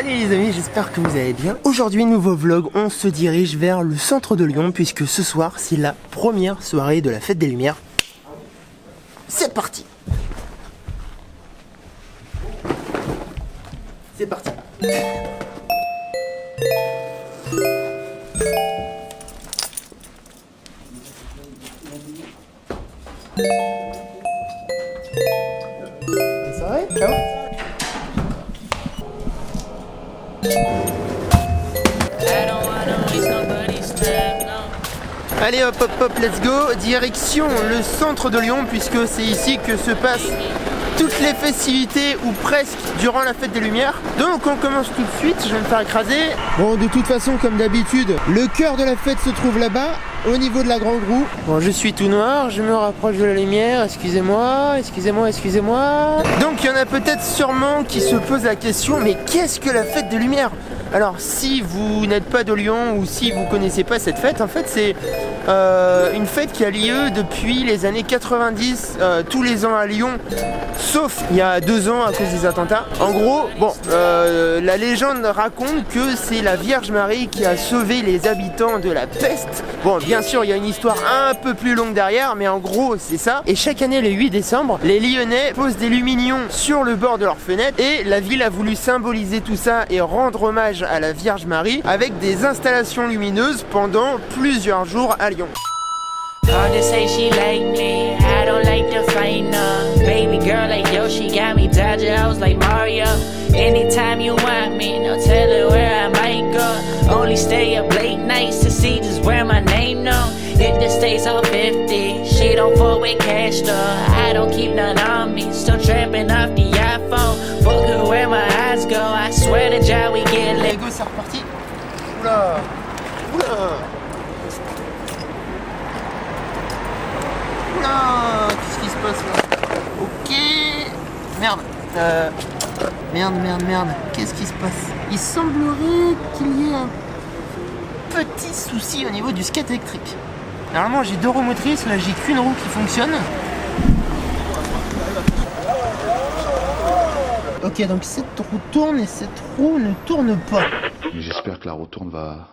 Salut les amis, j'espère que vous allez bien. Aujourd'hui, nouveau vlog, on se dirige vers le centre de Lyon puisque ce soir, c'est la première soirée de la fête des Lumières. C'est parti. C'est parti. Bonne soirée, ciao. Allez hop hop hop, let's go, direction le centre de Lyon puisque c'est ici que se passent toutes les festivités ou presque durant la fête des Lumières. Donc on commence tout de suite, je vais me faire écraser. Bon, de toute façon, comme d'habitude, le cœur de la fête se trouve là-bas, au niveau de la grande roue. Bon, je suis tout noir, je me rapproche de la lumière, excusez-moi, excusez-moi, excusez-moi. Donc il y en a peut-être sûrement qui se posent la question, mais qu'est-ce que la fête des Lumières ? Alors si vous n'êtes pas de Lyon ou si vous connaissez pas cette fête, en fait c'est une fête qui a lieu depuis les années 90 tous les ans à Lyon, sauf il y a 2 ans à cause des attentats. En gros, bon, la légende raconte que c'est la Vierge Marie qui a sauvé les habitants de la peste. Bon, bien sûr il y a une histoire un peu plus longue derrière, mais en gros c'est ça. Et chaque année le 8 décembre, les Lyonnais posent des lumignons sur le bord de leurs fenêtres et la ville a voulu symboliser tout ça et rendre hommage à la Vierge Marie avec des installations lumineuses pendant plusieurs jours à Lyon. Hard to say she like me, I don't like to fight no. Baby girl like yo, she got me dodging hoes like Mario. Anytime you want me, no tell her where I might go. Only stay up late nights to see just where my name known. Hit the stays on 50, she don't fuck with cash though. I don't keep none on me, still trapping off the iPhone. Fuck her where my eyes go, I swear to God we get lit. Go, c'est reparti. Oula, oula. Qu'est-ce qui se passe là? Ok. Merde. Merde. Qu'est-ce qui se passe? Il semblerait qu'il y ait un petit souci au niveau du skate électrique. Normalement j'ai 2 roues motrices, là j'ai qu'une roue qui fonctionne. Ok, donc cette roue tourne et cette roue ne tourne pas. J'espère que la roue tourne va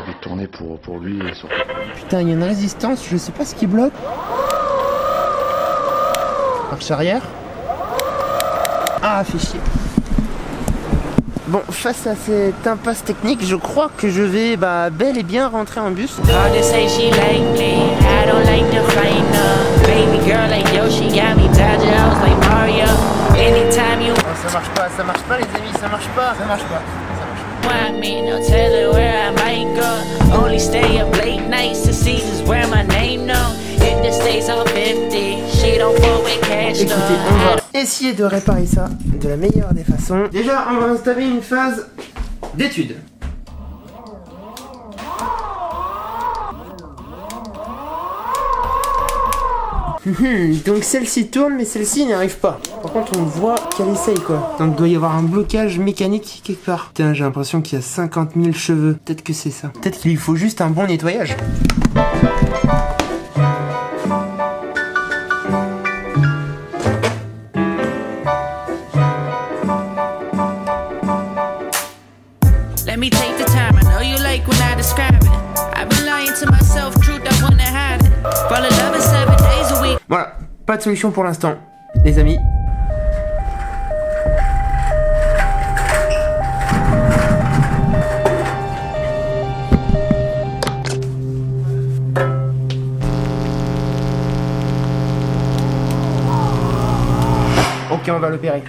vite tourner pour lui et surtout. Putain, il y a une résistance, je sais pas ce qui bloque. Marche arrière. Ah, fait chier. Bon, face à cette impasse technique, je crois que je vais bel et bien rentrer en bus. Hard to say she like me, I don't like to fight no. Baby girl like yo, she got me dodging hoes like Mario. Anytime you Oh, ça marche pas les amis, ça marche pas. want me, no tell her where I might go. Only stay up late nights to see just where my name known. Hit the stays on 50, she don't fuck with cash Écoutez, though. on va essayer de réparer ça de la meilleure des façons. Déjà, on va installer une phase d'étude. Donc celle-ci tourne, mais celle-ci n'y arrive pas. Par contre, on voit qu'elle essaye quoi. Donc il doit y avoir un blocage mécanique quelque part. Putain, j'ai l'impression qu'il y a 50 000 cheveux. Peut-être que c'est ça. Peut-être qu'il lui faut juste un bon nettoyage. Let me take the time, I know you like when I describe it. I've been lying to myself, truth I wanna hide it. Fall in love in 7 days a week. Voilà, pas de solution pour l'instant, les amis. Ok, on va l'opérer.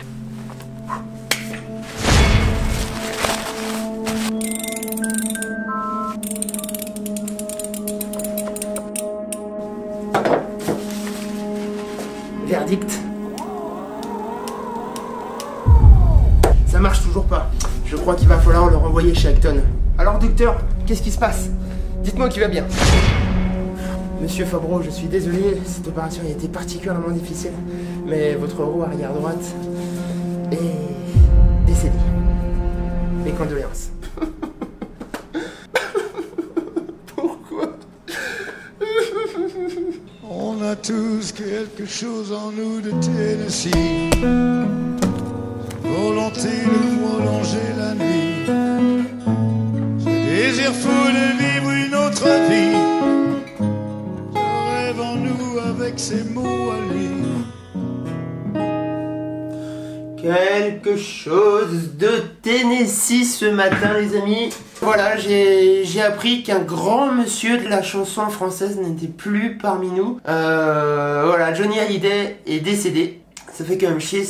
Verdict. Ça marche toujours pas. Je crois qu'il va falloir le renvoyer chez Acton. Alors docteur, qu'est-ce qui se passe? Dites-moi qu'il va bien. Monsieur Fabreau, je suis désolé, cette opération a été particulièrement difficile, mais votre roue arrière droite est décédée. Mes condoléances. Pourquoi? On a tous quelque chose en nous de Tennessee. volonté de prolonger la nuit, ce désir fou de vivre une autre vie, ce rêve en nous avec ses mots à lui. Quelque chose de Tennessee ce matin, les amis. Voilà, j'ai appris qu'un grand monsieur de la chanson française n'était plus parmi nous. Voilà, Johnny Hallyday est décédé. Ça fait quand même chier,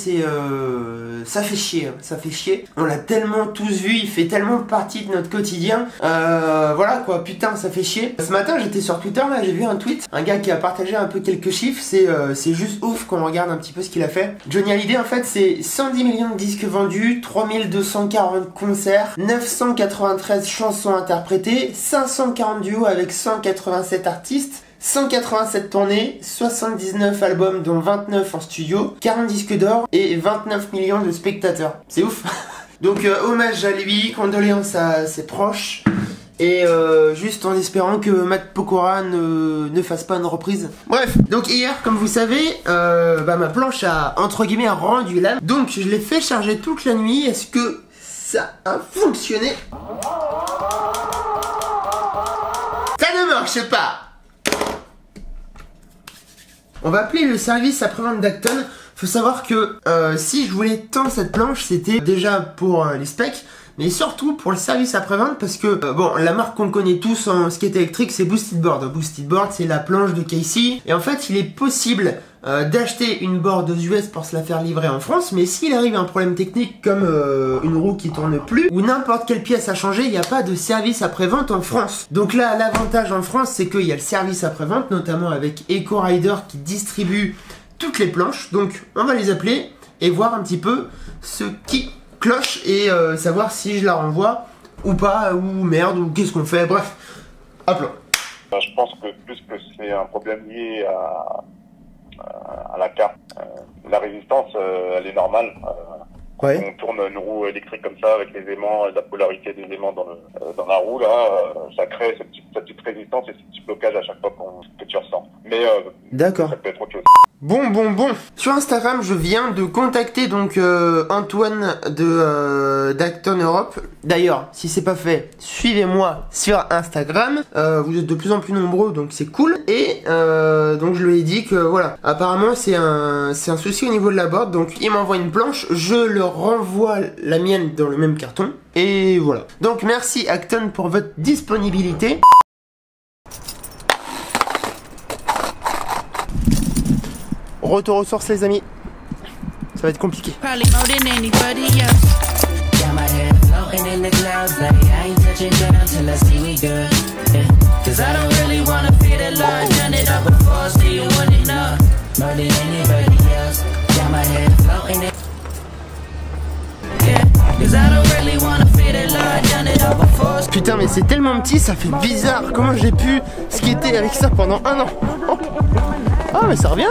ça fait chier, hein, ça fait chier. On l'a tellement tous vu, il fait tellement partie de notre quotidien. Voilà quoi, putain, ça fait chier. Ce matin, j'étais sur Twitter, là, j'ai vu un tweet, un gars qui a partagé un peu quelques chiffres. C'est juste ouf quand on regarde un petit peu ce qu'il a fait. Johnny Hallyday, en fait, c'est 110 millions de disques vendus, 3240 concerts, 993 chansons interprétées, 540 duos avec 187 artistes, 187 tournées, 79 albums dont 29 en studio, 40 disques d'or et 29 millions de spectateurs. C'est ouf. Donc hommage à lui, condoléances à ses proches. Et juste en espérant que Matt Pokora ne fasse pas une reprise. Bref, donc hier, comme vous savez, ma planche a, entre guillemets, rendu l'âme. Donc je l'ai fait charger toute la nuit. Est-ce que ça a fonctionné? Ça ne marche pas. On va appeler le service après-vente d'Acton. Faut savoir que si je voulais tant cette planche, c'était déjà pour les specs, mais surtout pour le service après-vente parce que, bon, la marque qu'on connaît tous en skate électrique, c'est Boosted Board. Boosted Board, c'est la planche de Casey. Et en fait, il est possible d'acheter une board aux US pour se la faire livrer en France, mais s'il arrive un problème technique comme une roue qui tourne plus, ou n'importe quelle pièce à changer, il n'y a pas de service après-vente en France. Donc là, l'avantage en France, c'est qu'il y a le service après-vente, notamment avec Eco Rider qui distribue toutes les planches. Donc on va les appeler et voir un petit peu ce qui cloche et savoir si je la renvoie ou pas, ou merde, ou qu'est-ce qu'on fait, bref, appelons. Je pense que plus que c'est un problème lié à la carte, la résistance, elle est normale. Ouais. On tourne une roue électrique comme ça avec les aimants, la polarité des aimants dans la roue là, ça crée cette petite résistance et ce petit blocage à chaque fois que tu ressens. Mais d'accord. Ça peut être autre chose. Bon. Sur Instagram, je viens de contacter donc Antoine d'Acton Europe. D'ailleurs, si c'est pas fait, suivez-moi sur Instagram. Vous êtes de plus en plus nombreux, donc c'est cool. Et donc je lui ai dit que voilà, apparemment c'est un souci au niveau de la board. Donc il m'envoie une planche, je leur renvoie la mienne dans le même carton. Et voilà. Donc merci Acton pour votre disponibilité. Retour aux sources les amis. Ça va être compliqué. Putain mais c'est tellement petit, ça fait bizarre. Comment j'ai pu skater avec ça pendant un an? Oh mais ça revient.